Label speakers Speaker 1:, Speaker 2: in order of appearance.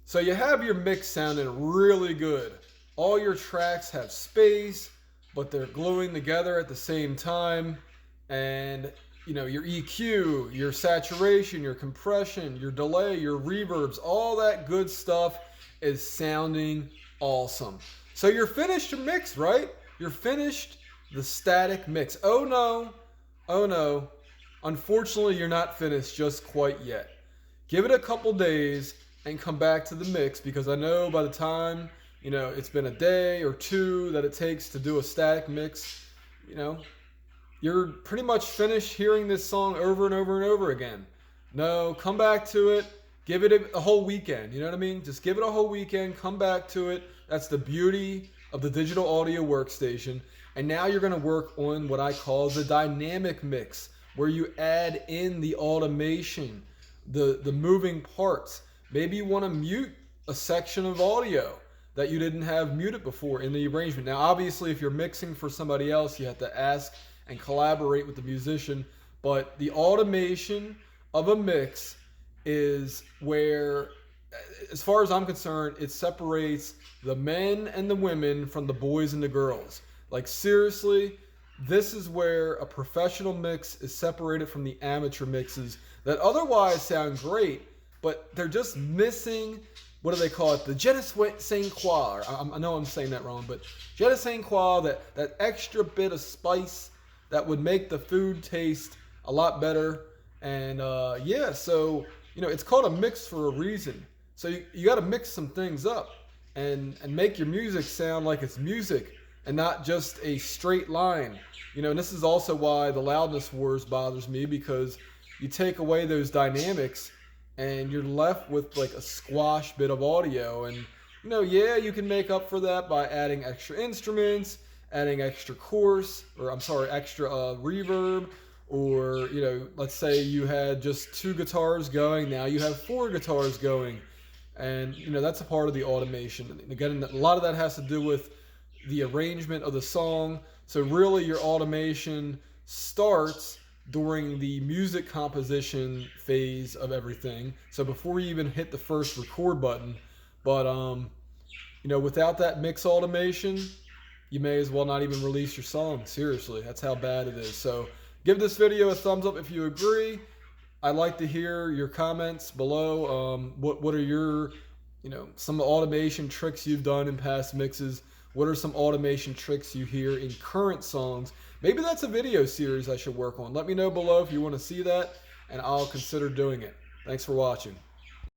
Speaker 1: So you have your mix sounding really good. All your tracks have space, but they're gluing together at the same time. And your EQ, your saturation, your compression, your delay, your reverbs, all that good stuff is sounding awesome. So you're finished your mix, right? You're finished the static mix. Oh no, oh no. Unfortunately, you're not finished just quite yet. Give it a couple days and come back to the mix, because I know by the time it's been a day or two that it takes to do a static mix, you know you're pretty much finished hearing this song over and over and over again. No, come back to it. Give it a whole weekend. You know what I mean? Just give it a whole weekend. Come back to it. That's the beauty of the digital audio workstation. And now you're going to work on what I call the dynamic mix, where you add in the automation, the moving parts. Maybe you want to mute a section of audio that you didn't have muted before in the arrangement. Now, obviously, if you're mixing for somebody else, you have to ask and collaborate with the musician. But the automation of a mix is where, as far as I'm concerned, it separates the men and the women from the boys and the girls. Like, seriously, this is where a professional mix is separated from the amateur mixes that otherwise sound great, but they're just missing, what do they call it? The je ne sais quoi. I know I'm saying that wrong, but je ne sais quoi, that extra bit of spice that would make the food taste a lot better. And yeah, so it's called a mix for a reason. So you got to mix some things up and make your music sound like it's music and not just a straight line. And this is also why the loudness wars bothers me, because you take away those dynamics and you're left with like a squash bit of audio. And yeah, you can make up for that by adding extra instruments, adding extra extra reverb, or let's say you had just 2 guitars going, now you have 4 guitars going, and that's a part of the automation. And again, a lot of that has to do with the arrangement of the song. So really, your automation starts during the music composition phase of everything, so before you even hit the first record button. But without that mix automation, you may as well not even release your song. Seriously, that's how bad it is. So give this video a thumbs up if you agree. I'd like to hear your comments below. What are your some automation tricks you've done in past mixes? What are some automation tricks you hear in current songs? Maybe that's a video series I should work on. Let me know below if you want to see that, and I'll consider doing it. Thanks for watching.